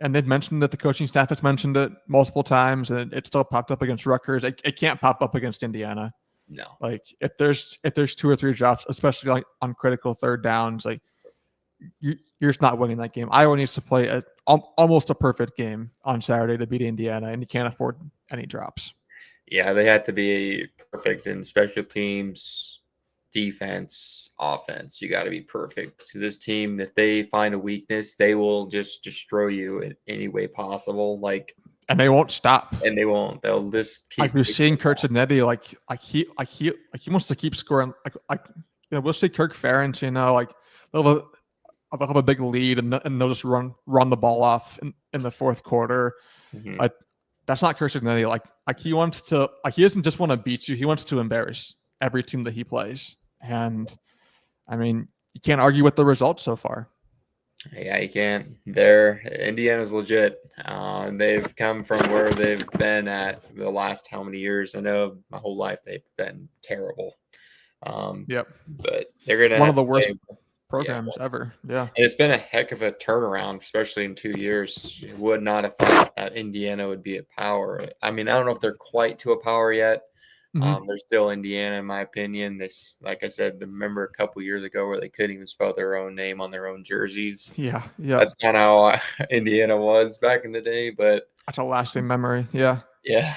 they've mentioned that the coaching staff has mentioned it multiple times, and it still popped up against Rutgers. It can't pop up against Indiana. No, like if there's 2 or 3 drops, especially like on critical third downs, like you're just not winning that game. Iowa needs to play almost a perfect game on Saturday to beat Indiana, and you can't afford any drops. Yeah, they had to be perfect in special teams, defense, offense. You got to be perfect. This team, if they find a weakness, they will just destroy you in any way possible. And they won't stop. And they won't. They'll just keep. Like we've seen Kurt Signetti, like he wants to keep scoring. We'll see Kirk Ferentz. They'll have a big lead, and they'll just run the ball off in the fourth quarter. Like that's not Kurt Signetti. Like he wants to. He doesn't just want to beat you. He wants to embarrass every team that he plays. And I mean, you can't argue with the results so far. Yeah, you can't. Indiana's legit. They've come from where they've been at the last how many years? I know my whole life they've been terrible. Yep. But they're gonna one of the worst. programs ever. Yeah. And it's been a heck of a turnaround, especially in 2 years. You would not have thought that Indiana would be a power. I mean, I don't know if they're quite to a power yet. They're still Indiana, in my opinion. This, like I said, remember a couple years ago where they couldn't even spell their own name on their own jerseys. Yeah. Yeah. That's kind of how Indiana was back in the day. But that's a lasting memory. Yeah. yeah.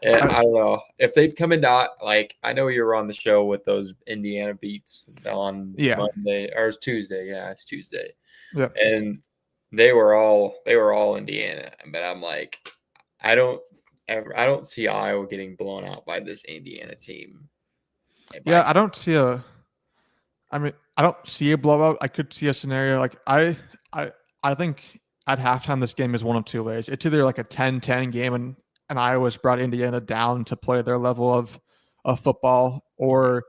And I don't know if they'd come into, like, I know you were on the show with those Indiana beats on Monday, or it's Tuesday. Yeah, it's Tuesday. Yeah. And they were all Indiana. But I'm like, I don't see Iowa getting blown out by this Indiana team. Yeah, I don't see a blowout. I could see a scenario like I think at halftime this game is one of two ways. It's either like a 10-10 game and Iowa's brought Indiana down to play their level of football, or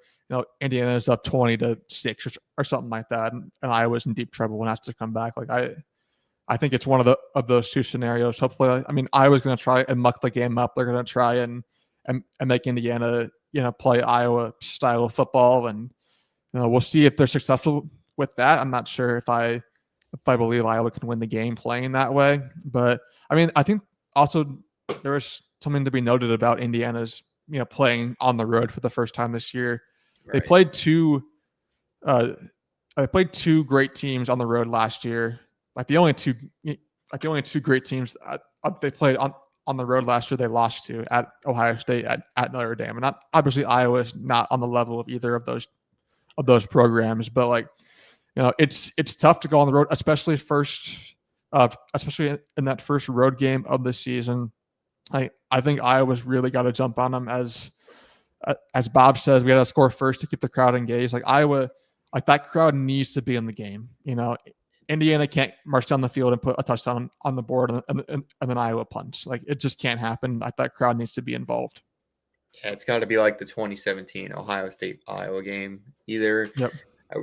Indiana's up 20-6 or something like that, and Iowa's in deep trouble and has to come back. Like I think it's one of those two scenarios. Hopefully, I mean, Iowa's going to try and muck the game up. They're going to try and make Indiana, play Iowa style of football, and we'll see if they're successful with that. I'm not sure if I believe Iowa can win the game playing that way, but I mean, I think also there is something to be noted about Indiana's, playing on the road for the first time this year. Right. They played two great teams on the road last year. Like the only two great teams they played on the road last year, they lost to at Ohio State, at Notre Dame, and obviously Iowa is not on the level of either of those programs. But like, it's tough to go on the road, especially in that first road game of the season. I think Iowa's really got to jump on them, as Bob says. We got to score first to keep the crowd engaged. Like Iowa, like that crowd needs to be in the game. Indiana can't march down the field and put a touchdown on the board and then Iowa punts. Like it just can't happen. Like that crowd needs to be involved. Yeah, it's got to be like the 2017 Ohio State-Iowa game. Either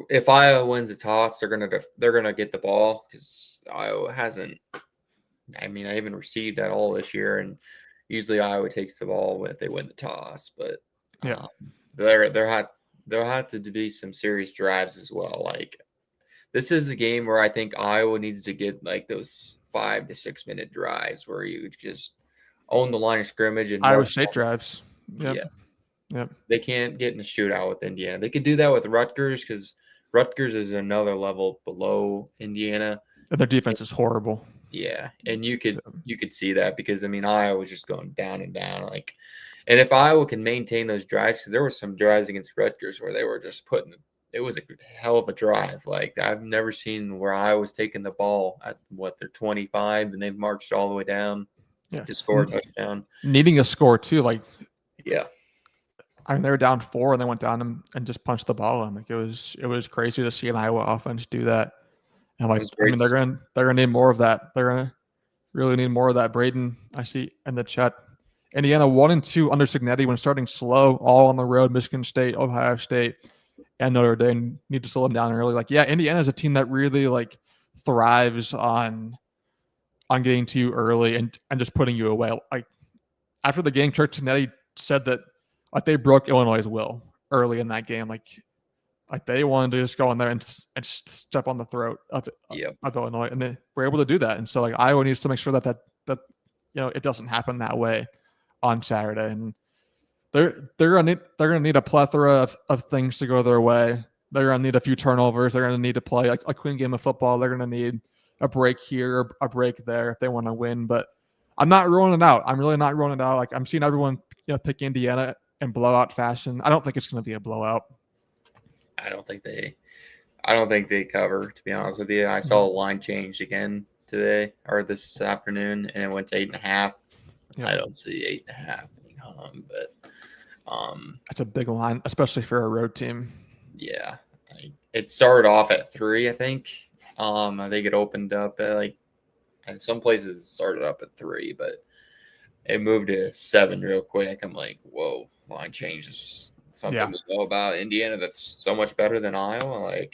if Iowa wins the toss, they're gonna get the ball, because Iowa hasn't. I mean, I haven't received at all this year, and usually Iowa takes the ball if they win the toss. But there have to be some serious drives as well. Like this is the game where I think Iowa needs to get like those 5 to 6 minute drives where you just own the line of scrimmage and Iowa State drives. Yep. Yes. Yep. They can't get in a shootout with Indiana. They could do that with Rutgers, because Rutgers is another level below Indiana. And their defense is horrible. Yeah, and you could see that, because I mean Iowa was just going down and down. Like, and if Iowa can maintain those drives, because there were some drives against Rutgers where they were just it was a hell of a drive. Like I've never seen where Iowa's taking the ball at they're 25 and they've marched all the way down to score a touchdown, needing a score too. Like I mean, they were down 4 and they went down and just punched the ball in. Like it was crazy to see an Iowa offense do that. And like, I mean, they're gonna need more of that. They're gonna really need more of that. Braden, I see in the chat, Indiana 1-2 under Signetti when starting slow, all on the road. Michigan State, Ohio State, and Notre Dame need to slow them down early. Like, yeah, Indiana is a team that really like thrives on getting to you early and just putting you away. Like after the game, Kirk Signetti said that like they broke Illinois' will early in that game. Like they wanted to just go in there and step on the throat of Illinois, and they were able to do that. And so like Iowa needs to make sure that it doesn't happen that way on Saturday. And they're gonna need a plethora of things to go their way. They're gonna need a few turnovers. They're gonna need to play a clean game of football. They're gonna need a break here, or a break there if they want to win. But I'm not ruling it out. I'm really not ruling it out. Like I'm seeing everyone pick Indiana in blowout fashion. I don't think it's gonna be a blowout. I don't think they cover, to be honest with you. I saw the line change again today or this afternoon, and it went to 8.5. I don't see 8.5 being hung, but That's a big line, especially for a road team. Yeah. It started off at 3, I think. I think it opened up at in some places it started up at 3, but it moved to 7 real quick. I'm like, whoa, line changes. Something to know about Indiana that's so much better than Iowa.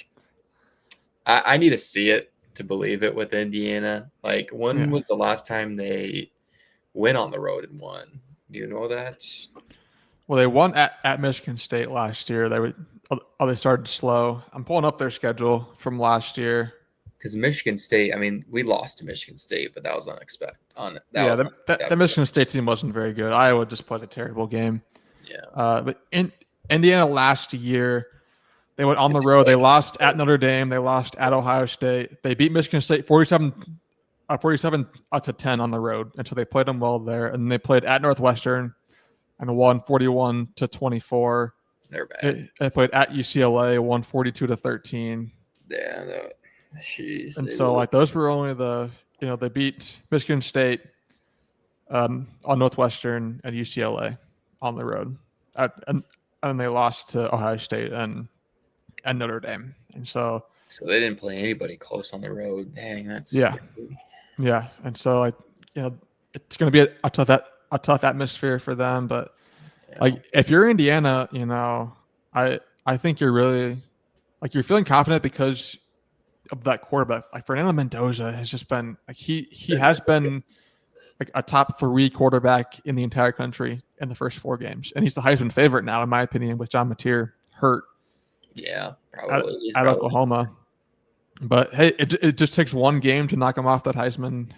I need to see it to believe it with Indiana. When was the last time they went on the road and won? Do you know that? Well, they won at Michigan State last year. They were they started slow. I'm pulling up their schedule from last year. Because Michigan State, I mean, we lost to Michigan State, but that was unexpected. Yeah, the Michigan State team wasn't very good. Iowa just played a terrible game. Yeah. But in Indiana last year, they went on the road. They lost at Notre Dame. They lost at Ohio State. They beat Michigan State 47 to 10 on the road, and so they played them well there. And they played at Northwestern and won 41 to 24. They're bad. They played at UCLA, won 42 to 13. Yeah, jeez. And so like those were only they beat Michigan State on Northwestern and UCLA on the road, and they lost to Ohio State and Notre Dame. And so they didn't play anybody close on the road. Dang, that's scary. Yeah. And so it's going to be a tough atmosphere for them. But like if you're Indiana, I think you're really you're feeling confident because of that quarterback. Like Fernando Mendoza has just been he has been like a top 3 quarterback in the entire country in the first 4 games, and he's the Heisman favorite now, in my opinion, with John Mateer hurt. Yeah, probably at Oklahoma. But hey, it just takes one game to knock him off that Heisman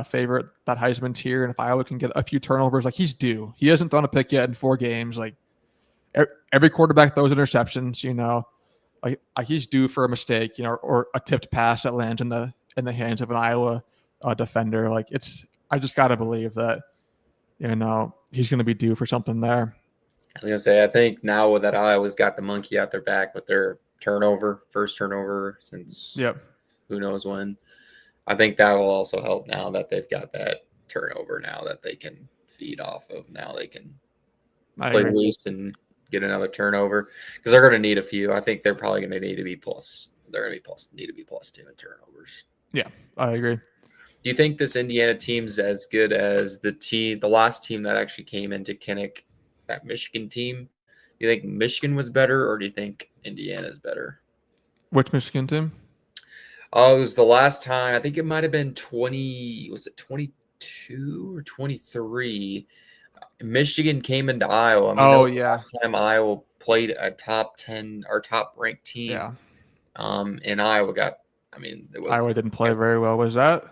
favorite, that Heisman tier. And if Iowa can get a few turnovers, like he's due. He hasn't thrown a pick yet in 4 games. Like every quarterback throws interceptions, like he's due for a mistake, or a tipped pass that lands in the hands of an Iowa defender. Like I just got to believe that, he's going to be due for something there. I was going to say, I think now that Iowa's got the monkey out their back with their first turnover since who knows when, I think that will also help now that they've got that turnover now that they can feed off of. Now they can play loose and get another turnover because they're going to need a few. I think they're probably going to need to be plus. They're going to need to be +2 in turnovers. Yeah, I agree. Do you think this Indiana team's as good as the last team that actually came into Kinnick, that Michigan team? Do you think Michigan was better, or do you think Indiana's better? Which Michigan team? Oh, it was the last time. I think it might have been 22 or 23. Michigan came into Iowa. I mean, the last time Iowa played a top 10 or top ranked team. Yeah. And Iowa Iowa didn't play very well. Was that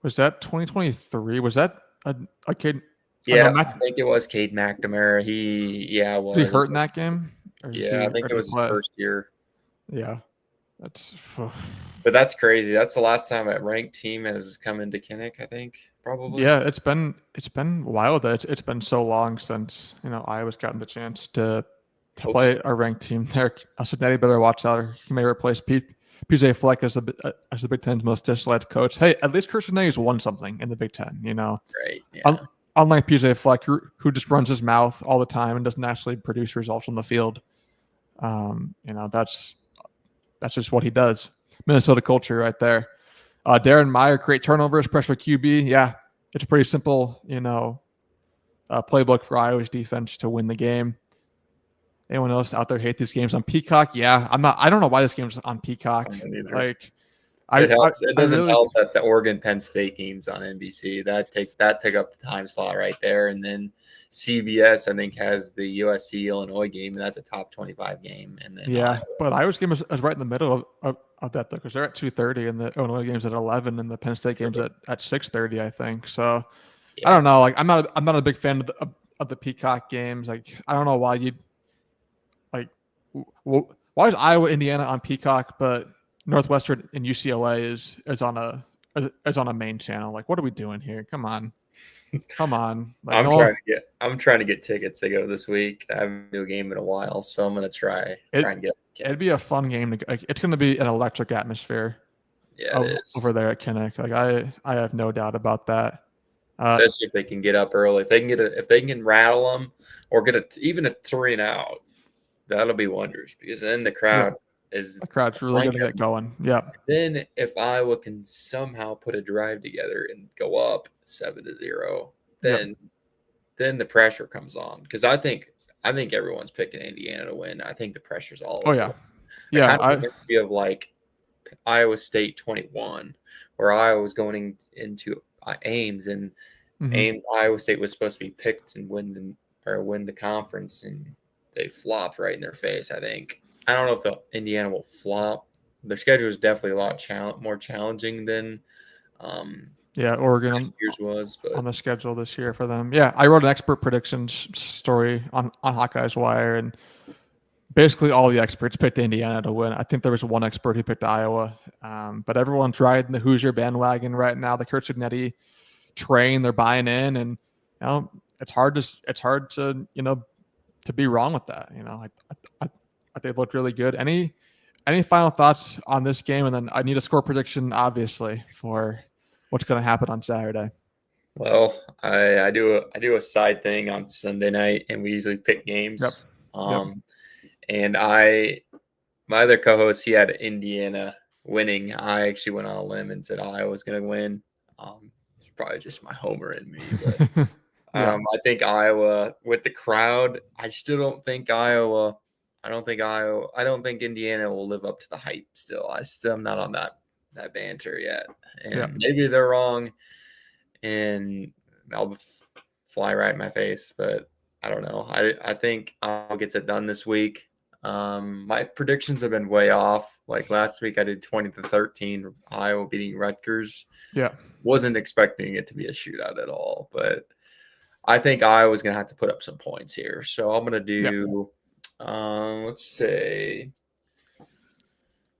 2023? Was that a kid? Yeah, I think it was Cade McNamara. Was he hurt in that game? I think it was his first year. Yeah. But that's crazy. That's the last time a ranked team has come into Kinnick, I think, probably. Yeah, it's been wild that it's been so long since Iowa's gotten the chance to play a ranked team there. Cincinnati better watch out, or he may replace PJ Fleck as the Big Ten's most disliked coach. Hey, at least Cincinnati's won something in the Big Ten. Right. Yeah. Unlike PJ Fleck, who just runs his mouth all the time and doesn't actually produce results on the field. That's just what he does. Minnesota culture right there. Darren Meyer, create turnovers, pressure QB. Yeah, it's a pretty simple, playbook for Iowa's defense to win the game. Anyone else out there hate these games on Peacock? Yeah, I don't know why this game's on Peacock. Like, it helps. It doesn't help that the Oregon Penn State game's on NBC. That took up the time slot right there, and then CBS I think has the USC Illinois game, and that's a top 25 game. And then but Iowa's game is right in the middle of that though, because they're at 2:30 and the Illinois game's at 11 and the Penn State game's at 6:30, I think. So I don't know. Like I'm not a big fan of the Peacock games. Like I don't know why you'd like. Why is Iowa Indiana on Peacock, but Northwestern and UCLA is on a main channel? Like, what are we doing here? Come on. Like, I'm trying to get tickets to go this week. I haven't been to a game in a while, so I'm gonna try and get. It'd be a fun game to. Like, it's gonna be an electric atmosphere. Yeah, it is over there at Kinnick. Like I have no doubt about that. Especially if they can get up early, if they can rattle them or get even a 3 and out, that'll be wonders because then the crowd. The crowd's really going to get going. Yeah. Then if Iowa can somehow put a drive together and go up 7-0, then the pressure comes on. Because I think everyone's picking Indiana to win. I think the pressure's all over. Oh yeah. I of like Iowa State 21, where Iowa was going into Ames, and Iowa State was supposed to be picked and win the conference, and they flopped right in their face. I think. I don't know if the Indiana will flop. Their schedule is definitely a lot more challenging than Oregon last year's was, but on the schedule this year for them. Yeah, I wrote an expert predictions story on Hawkeyes Wire, and basically all the experts picked Indiana to win. I think there was one expert who picked Iowa, but everyone's riding the Hoosier bandwagon right now. The Kurt Cignetti train, they're buying in, and it's hard to to be wrong with that. I think they looked really good. Any final thoughts on this game? And then I need a score prediction, obviously, for what's going to happen on Saturday. Well, I do a side thing on Sunday night, and we usually pick games. Yep. And my other co-host, he had Indiana winning. I actually went on a limb and said Iowa was going to win. It's probably just my homer in me, but I think Iowa with the crowd. I still don't think Iowa. I don't think Indiana will live up to the hype. Still, I'm not on that banter yet, and maybe they're wrong, and I'll fly right in my face. But I don't know. I think Iowa gets it done this week. My predictions have been way off. Like last week, I did 20-13, Iowa beating Rutgers. Yeah, wasn't expecting it to be a shootout at all, but I think Iowa's going to have to put up some points here. So I'm going to do, let's say,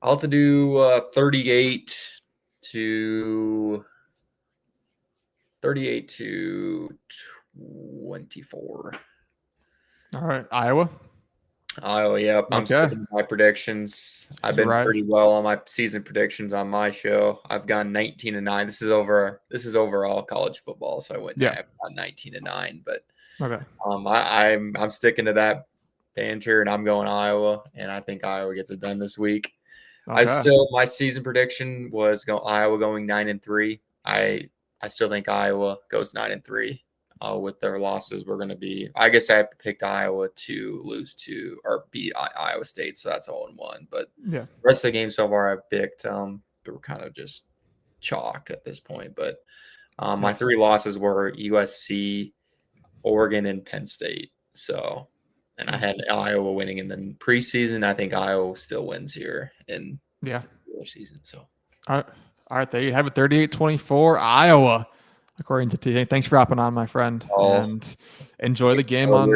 I'll have to do 38 to 24. All right, Iowa. Yep. I'm sticking to my predictions. I've been pretty well on my season predictions on my show. I've gone 19-9. This is overall college football, so I went 19-9. But I'm sticking to that banter, and I'm going Iowa, and I think Iowa gets it done this week. My season prediction was Iowa going 9-3. I still think Iowa goes 9-3. With their losses, we're going to be. I guess I picked Iowa to lose to or beat Iowa State, so that's 0-1. But the rest of the game so far, I've picked. They were kind of just chalk at this point. But my three losses were USC, Oregon, and Penn State. So, and I had Iowa winning in the preseason. I think Iowa still wins here in the regular season. So, all right, there you have it. 38-24, Iowa. According to T. Thanks for hopping on, my friend, and enjoy the game I'll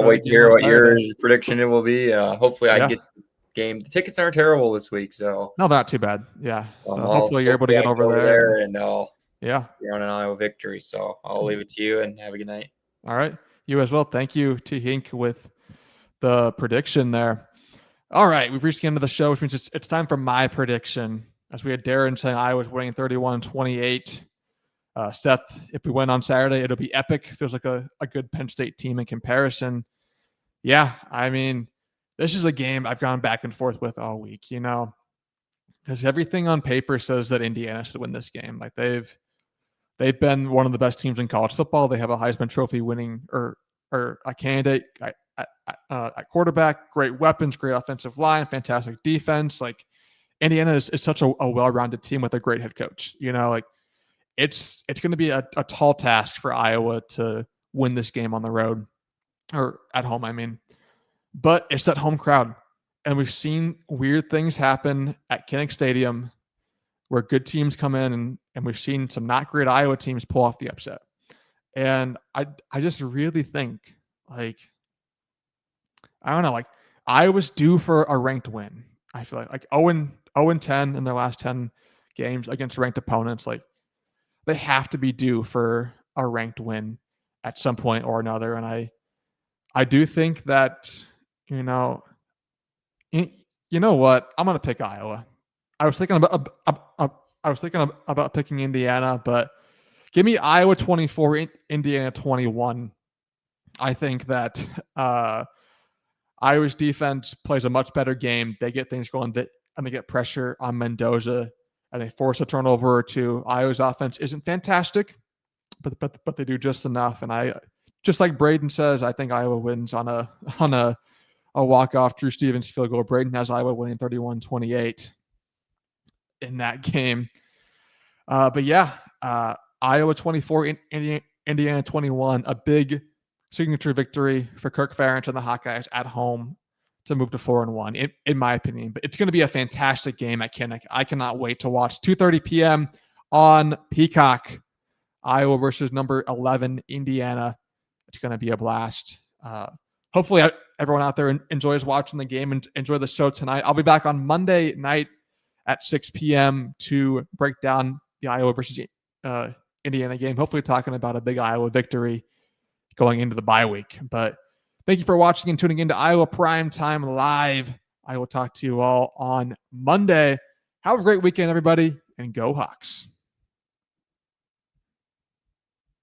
wait to hear what your prediction it will be. Hopefully, I get to the game. The tickets aren't terrible this week, so no, they're not too bad. Yeah, hopefully you're able to get over there. And I'll be on an Iowa victory. So I'll leave it to you, and have a good night. All right, you as well. Thank you, T. Hink, with the prediction there. All right, we've reached the end of the show, which means it's time for my prediction. As we had Darren saying Iowa's winning 31-28. Seth, if we win on Saturday, it'll be epic. Feels like a good Penn State team in comparison. Yeah, I mean, this is a game I've gone back and forth with all week, because everything on paper says that Indiana should win this game. Like they've been one of the best teams in college football. They have a Heisman Trophy winning or a candidate at quarterback, great weapons, great offensive line, fantastic defense. Like Indiana is such a well-rounded team with a great head coach. It's going to be a tall task for Iowa to win this game on the road or at home, I mean. But it's that home crowd. And we've seen weird things happen at Kinnick Stadium where good teams come in, and we've seen some not great Iowa teams pull off the upset. And I just really think, I don't know, Iowa's due for a ranked win. I feel like 0-10 in their last 10 games against ranked opponents. They have to be due for a ranked win at some point or another. And I do think that, you know what? I'm going to pick Iowa. I was thinking about picking Indiana, but give me Iowa 24, Indiana 21. I think that Iowa's defense plays a much better game. They get things going, and they get pressure on Mendoza, and they force a turnover or two. Iowa's offense isn't fantastic, but they do just enough. And I, just like Braden says, I think Iowa wins on a walk-off Drew Stevens field goal. Braden has Iowa winning 31-28 in that game. But yeah, Iowa 24, Indiana 21, a big signature victory for Kirk Ferentz and the Hawkeyes at home to move to 4-1, in my opinion. But it's going to be a fantastic game at Kinnick. I cannot wait to watch. 2:30 p.m. on Peacock. Iowa versus number 11 Indiana. It's going to be a blast. Hopefully everyone out there enjoys watching the game and enjoy the show tonight. I'll be back on Monday night at 6 p.m. to break down the Iowa versus Indiana game. Hopefully talking about a big Iowa victory going into the bye week. But thank you for watching and tuning into Iowa Primetime Live. I will talk to you all on Monday. Have a great weekend, everybody, and go Hawks.